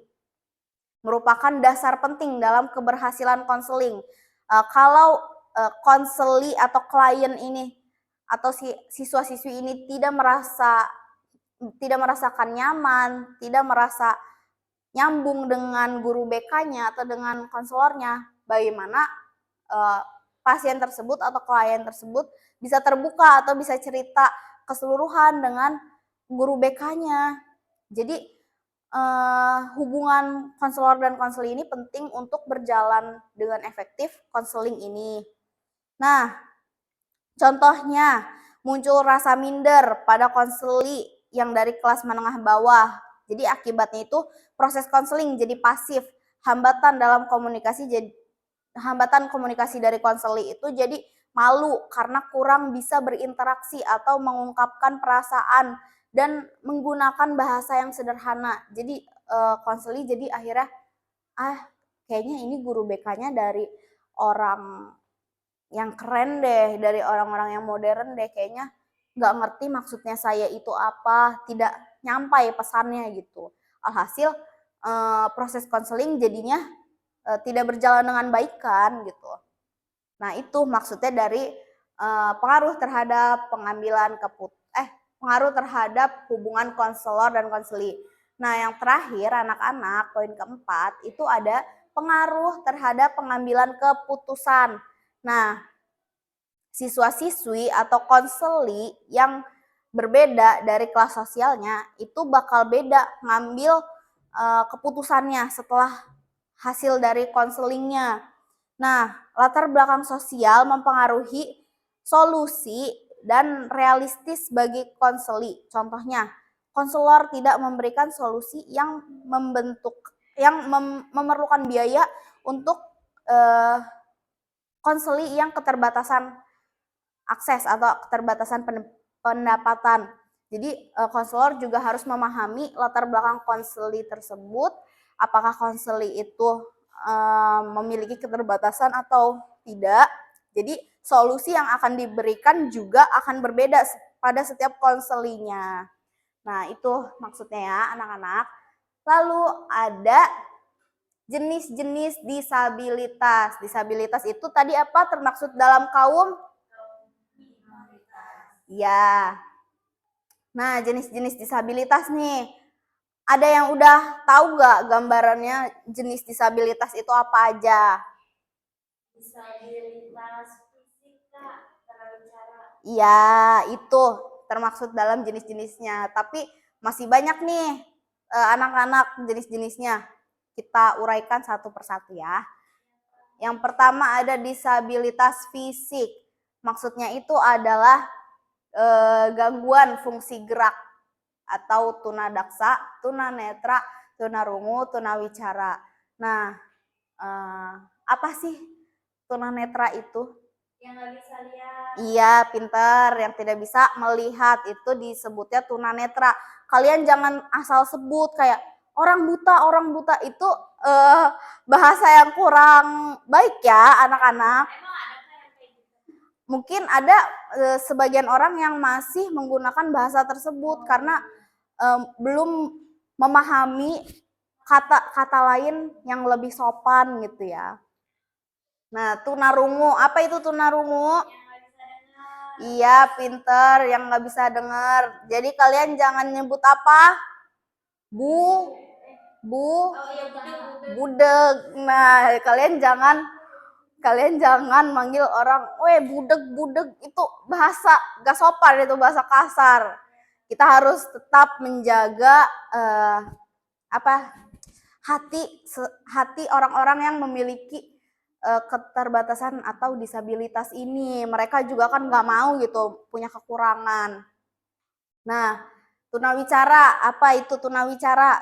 merupakan dasar penting dalam keberhasilan konseling. Kalau konseli atau klien ini atau siswa-siswi ini tidak merasakan nyaman, tidak merasa nyambung dengan guru BK-nya atau dengan konselornya, bagaimana pasien tersebut atau klien tersebut bisa terbuka atau bisa cerita keseluruhan dengan guru BK-nya. Jadi hubungan konselor dan konseli ini penting untuk berjalan dengan efektif konseling ini. Nah, contohnya muncul rasa minder pada konseli yang dari kelas menengah bawah. Jadi akibatnya itu proses konseling jadi pasif, hambatan komunikasi dari konseli itu jadi malu karena kurang bisa berinteraksi atau mengungkapkan perasaan dan menggunakan bahasa yang sederhana. Jadi konseli jadi akhirnya kayaknya ini guru BK-nya dari orang yang keren deh, dari orang-orang yang modern deh, kayaknya nggak ngerti maksudnya saya itu apa, tidak nyampai pesannya gitu. Alhasil proses konseling jadinya tidak berjalan dengan baik kan gitu. Nah, itu maksudnya dari pengaruh terhadap pengaruh terhadap hubungan konselor dan konseli. Nah, yang terakhir anak-anak, poin keempat itu ada pengaruh terhadap pengambilan keputusan. Nah, siswa-siswi atau konseli yang berbeda dari kelas sosialnya itu bakal beda ngambil keputusannya setelah hasil dari konselingnya. Nah, latar belakang sosial mempengaruhi solusi dan realistis bagi konseli. Contohnya, konselor tidak memberikan solusi yang memerlukan biaya untuk konseli yang keterbatasan akses atau keterbatasan pendapatan. Jadi konselor juga harus memahami latar belakang konseli tersebut, apakah konseli itu memiliki keterbatasan atau tidak. Jadi solusi yang akan diberikan juga akan berbeda pada setiap konselinya. Nah, itu maksudnya ya anak-anak. Lalu ada jenis-jenis disabilitas. Disabilitas itu tadi apa termaksud dalam kaum? Ya. Nah, jenis-jenis disabilitas nih. Ada yang udah tahu nggak gambarannya jenis disabilitas itu apa aja? Disabilitas fisik, Kak, tunawicara. Iya, itu termaksud dalam jenis-jenisnya. Tapi masih banyak nih anak-anak jenis-jenisnya. Kita uraikan satu persatu ya. Yang pertama ada disabilitas fisik. Maksudnya itu adalah gangguan fungsi gerak atau tunadaksa, tunanetra, tunarungu, tunawicara. Nah, apa sih tunanetra itu? Yang nggak bisa lihat. Iya, pintar. Yang tidak bisa melihat itu disebutnya tunanetra. Kalian jangan asal sebut kayak orang buta itu bahasa yang kurang baik ya anak-anak. Emang ada kayak gitu? Mungkin ada sebagian orang yang masih menggunakan bahasa tersebut karena belum memahami kata-kata lain yang lebih sopan gitu ya. Nah, tunarungu, apa itu tunarungu? Yang nggak bisa dengar. Iya, pinter, yang nggak bisa dengar. Jadi kalian jangan nyebut apa? Bu, Oh iya, budeg. Nah, kalian jangan manggil orang, weh budeg itu bahasa gak sopan, itu bahasa kasar. Kita harus tetap menjaga hati orang-orang yang memiliki keterbatasan atau disabilitas ini. Mereka juga kan nggak mau gitu punya kekurangan. Nah, tunawicara, apa itu tunawicara?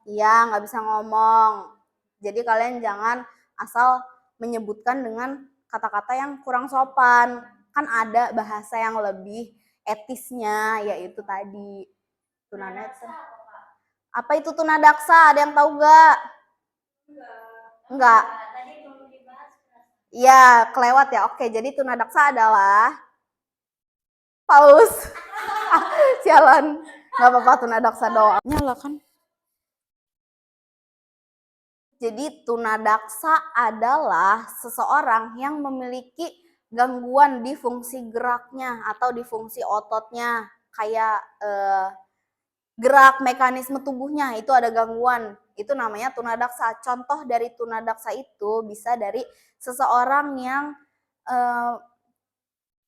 Iya, nggak bisa ngomong. Jadi kalian jangan asal menyebutkan dengan kata-kata yang kurang sopan. Kan ada bahasa yang lebih etisnya, yaitu tadi tunanetra. Apa itu tunadaksa? Ada yang tahu nggak? Enggak. Tadi belum dibahas. Iya, kelewat ya. Oke, jadi tunadaksa adalah paus. Sialan. Nggak apa-apa, tunadaksa doang. Nyala kan? Jadi tunadaksa adalah seseorang yang memiliki gangguan di fungsi geraknya atau di fungsi ototnya. Kayak gerak mekanisme tubuhnya itu ada gangguan. Itu namanya tunadaksa. Contoh dari tunadaksa itu bisa dari seseorang yang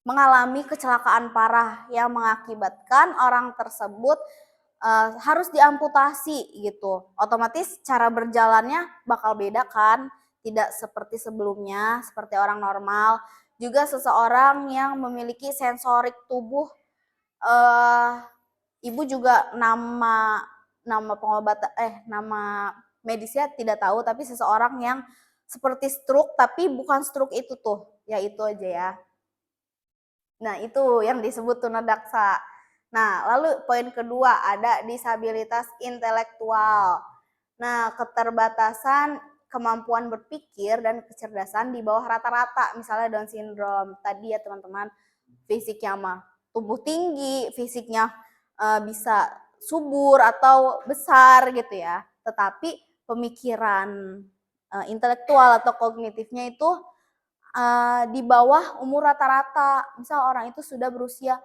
mengalami kecelakaan parah yang mengakibatkan orang tersebut harus diamputasi gitu. Otomatis cara berjalannya bakal beda kan, tidak seperti sebelumnya, seperti orang normal. Juga seseorang yang memiliki sensorik tubuh, ibu juga nama pengobatan nama medisnya tidak tahu, tapi seseorang yang seperti stroke tapi bukan stroke itu tuh, ya itu aja ya. Nah, itu yang disebut tunadaksa. Nah, lalu poin kedua ada disabilitas intelektual. Nah, keterbatasan kemampuan berpikir dan kecerdasan di bawah rata-rata, misalnya Down syndrome. Tadi ya teman-teman, fisiknya mah tubuh tinggi, fisiknya bisa subur atau besar gitu ya. Tetapi pemikiran intelektual atau kognitifnya itu di bawah umur rata-rata. Misal orang itu sudah berusia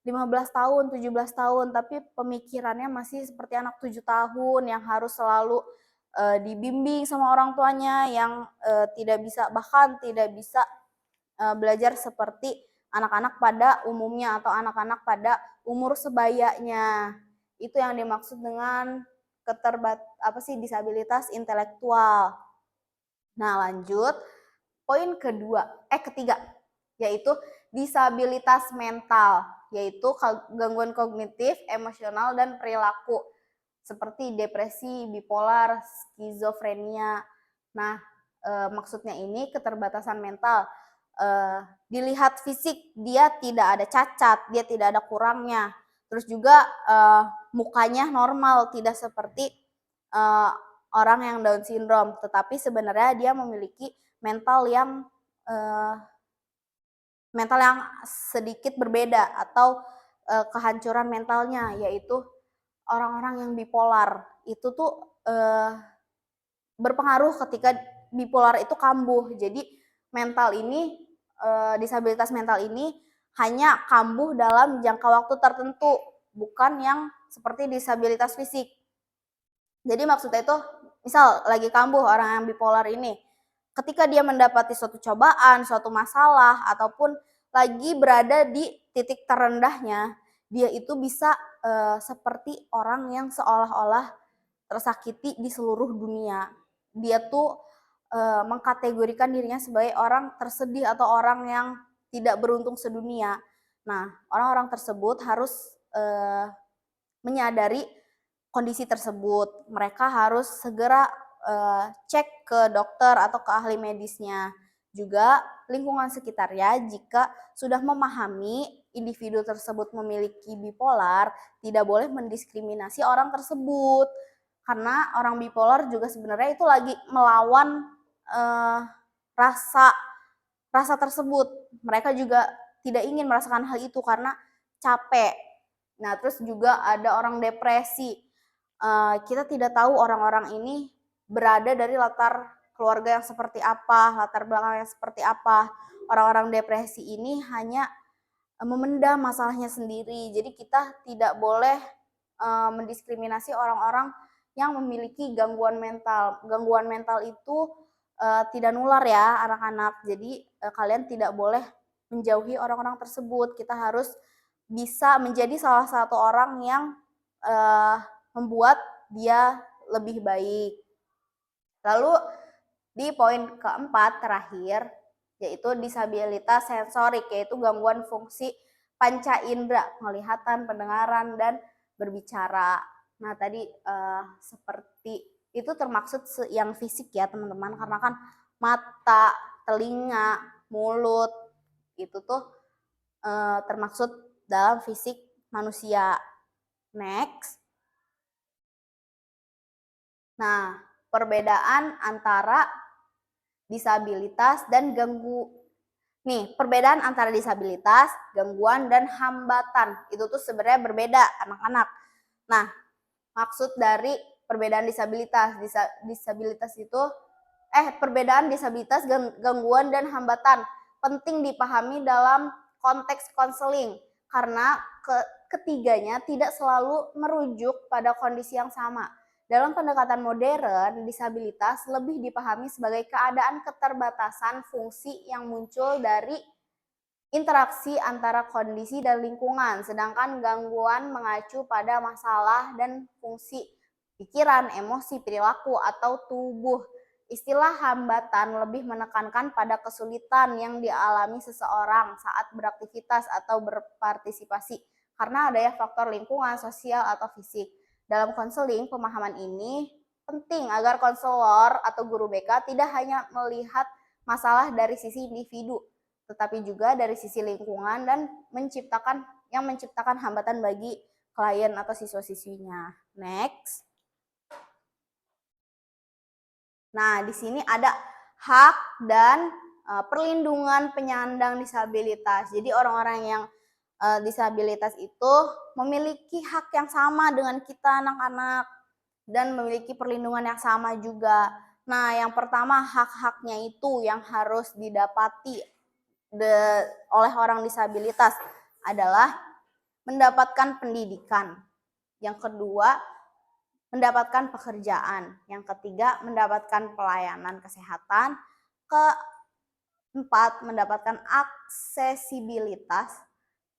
15 tahun, 17 tahun, tapi pemikirannya masih seperti anak 7 tahun yang harus selalu dibimbing sama orang tuanya, yang tidak bisa, bahkan tidak bisa belajar seperti anak-anak pada umumnya atau anak-anak pada umur sebayanya. Itu yang dimaksud dengan disabilitas intelektual. Nah, lanjut. Poin ketiga, yaitu disabilitas mental, yaitu gangguan kognitif, emosional, dan perilaku, seperti depresi, bipolar, skizofrenia. Nah, maksudnya ini keterbatasan mental. Dilihat fisik, dia tidak ada cacat, dia tidak ada kurangnya. Terus juga mukanya normal, tidak seperti orang yang Down syndrome, tetapi sebenarnya dia memiliki mental yang sedikit berbeda atau kehancuran mentalnya, yaitu orang-orang yang bipolar. Itu tuh berpengaruh ketika bipolar itu kambuh. Jadi mental ini disabilitas mental ini hanya kambuh dalam jangka waktu tertentu, bukan yang seperti disabilitas fisik. Jadi maksudnya itu, misal lagi kambuh orang yang bipolar ini, ketika dia mendapati suatu cobaan, suatu masalah, ataupun lagi berada di titik terendahnya, dia itu bisa seperti orang yang seolah-olah tersakiti di seluruh dunia. Dia tuh mengkategorikan dirinya sebagai orang tersedih atau orang yang tidak beruntung sedunia. Nah, orang-orang tersebut harus menyadari kondisi tersebut. Mereka harus segera cek ke dokter atau ke ahli medisnya. Juga lingkungan sekitarnya jika sudah memahami individu tersebut memiliki bipolar, tidak boleh mendiskriminasi orang tersebut. Karena orang bipolar juga sebenarnya itu lagi melawan rasa tersebut. Mereka juga tidak ingin merasakan hal itu karena capek. Nah, terus juga ada orang depresi. Kita tidak tahu orang-orang ini berada dari latar keluarga yang seperti apa, latar belakang yang seperti apa. Orang-orang depresi ini hanya memendam masalahnya sendiri. Jadi kita tidak boleh mendiskriminasi orang-orang yang memiliki gangguan mental. Gangguan mental itu tidak nular ya anak-anak. Jadi kalian tidak boleh menjauhi orang-orang tersebut. Kita harus bisa menjadi salah satu orang yang membuat dia lebih baik. Lalu di poin keempat terakhir, yaitu disabilitas sensorik, yaitu gangguan fungsi panca indera, penglihatan, pendengaran, dan berbicara. Nah, tadi seperti itu termaksud yang fisik ya teman-teman, karena kan mata, telinga, mulut, itu tuh termaksud dalam fisik manusia. Next. Nah, perbedaan antara disabilitas dan perbedaan antara disabilitas, gangguan, dan hambatan itu tuh sebenarnya berbeda anak-anak. Nah, maksud dari perbedaan disabilitas itu perbedaan disabilitas, gangguan, dan hambatan penting dipahami dalam konteks konseling karena ketiganya tidak selalu merujuk pada kondisi yang sama. Dalam pendekatan modern, disabilitas lebih dipahami sebagai keadaan keterbatasan fungsi yang muncul dari interaksi antara kondisi dan lingkungan, sedangkan gangguan mengacu pada masalah dan fungsi pikiran, emosi, perilaku, atau tubuh. Istilah hambatan lebih menekankan pada kesulitan yang dialami seseorang saat beraktivitas atau berpartisipasi karena adanya faktor lingkungan, sosial, atau fisik. Dalam konseling, pemahaman ini penting agar konselor atau guru BK tidak hanya melihat masalah dari sisi individu, tetapi juga dari sisi lingkungan dan menciptakan hambatan bagi klien atau siswa-siswinya. Next. Nah, di sini ada hak dan perlindungan penyandang disabilitas. Jadi orang-orang yang disabilitas itu memiliki hak yang sama dengan kita anak-anak dan memiliki perlindungan yang sama juga. Nah, yang pertama hak-haknya itu yang harus didapati oleh orang disabilitas adalah mendapatkan pendidikan. Yang kedua, mendapatkan pekerjaan. Yang ketiga, mendapatkan pelayanan kesehatan. Keempat, mendapatkan aksesibilitas.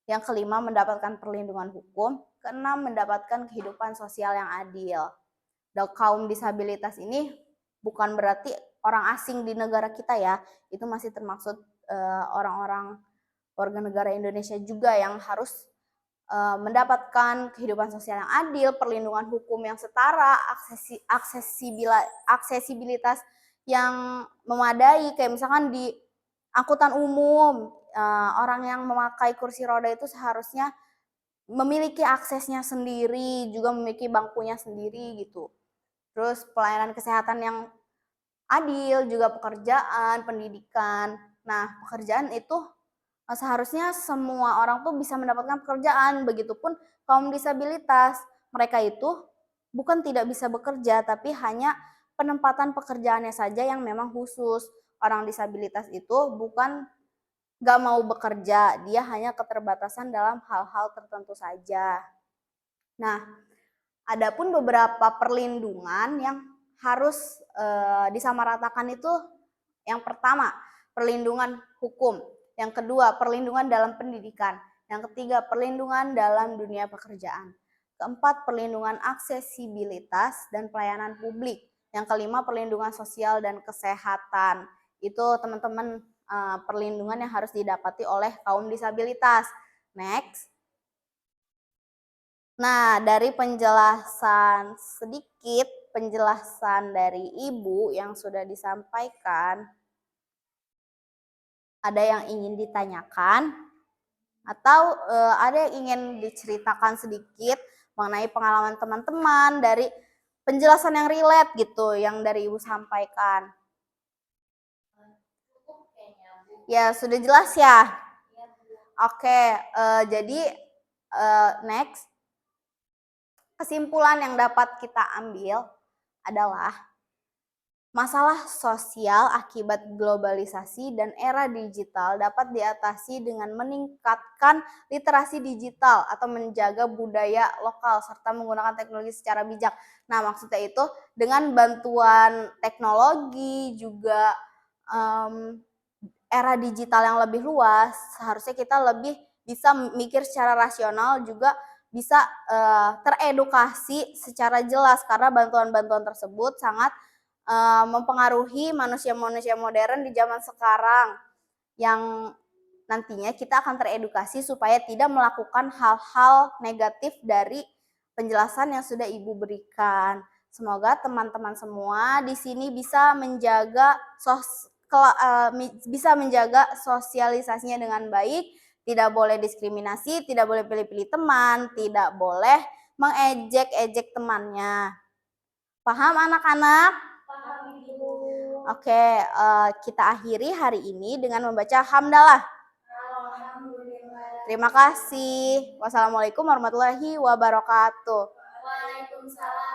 Yang kelima, mendapatkan perlindungan hukum. Keenam, mendapatkan kehidupan sosial yang adil. Dan kaum disabilitas ini bukan berarti orang asing di negara kita ya, itu masih termaksud orang-orang warga negara Indonesia juga yang harus mendapatkan kehidupan sosial yang adil, perlindungan hukum yang setara, aksesibilitas yang memadai, kayak misalkan di angkutan umum, orang yang memakai kursi roda itu seharusnya memiliki aksesnya sendiri, juga memiliki bangkunya sendiri gitu. Terus pelayanan kesehatan yang adil, juga pekerjaan, pendidikan. Nah, pekerjaan itu seharusnya semua orang tuh bisa mendapatkan pekerjaan, begitupun kaum disabilitas. Mereka itu bukan tidak bisa bekerja, tapi hanya penempatan pekerjaannya saja yang memang khusus. Orang disabilitas itu bukan gak mau bekerja, dia hanya keterbatasan dalam hal-hal tertentu saja. Nah, adapun beberapa perlindungan yang harus disamaratakan itu, yang pertama, perlindungan hukum. Yang kedua, perlindungan dalam pendidikan. Yang ketiga, perlindungan dalam dunia pekerjaan. Keempat, perlindungan aksesibilitas dan pelayanan publik. Yang kelima, perlindungan sosial dan kesehatan. Itu teman-teman perlindungan yang harus didapati oleh kaum disabilitas. Next. Nah, dari penjelasan dari Ibu yang sudah disampaikan, ada yang ingin ditanyakan atau ada yang ingin diceritakan sedikit mengenai pengalaman teman-teman dari penjelasan yang relate gitu yang dari Ibu sampaikan? Ya, sudah jelas ya? Oke, jadi next. Kesimpulan yang dapat kita ambil adalah masalah sosial akibat globalisasi dan era digital dapat diatasi dengan meningkatkan literasi digital atau menjaga budaya lokal serta menggunakan teknologi secara bijak. Nah, maksudnya itu dengan bantuan teknologi juga era digital yang lebih luas, seharusnya kita lebih bisa mikir secara rasional, juga bisa teredukasi secara jelas, karena bantuan-bantuan tersebut sangat mempengaruhi manusia-manusia modern di zaman sekarang yang nantinya kita akan teredukasi supaya tidak melakukan hal-hal negatif dari penjelasan yang sudah Ibu berikan. Semoga teman-teman semua di sini bisa menjaga sosialisasinya dengan baik, tidak boleh diskriminasi, tidak boleh pilih-pilih teman, tidak boleh mengejek-ejek temannya. Paham anak-anak? Paham, Ibu. Oke, kita akhiri hari ini dengan membaca hamdalah. Alhamdulillah. Terima kasih. Wassalamualaikum warahmatullahi wabarakatuh. Waalaikumsalam.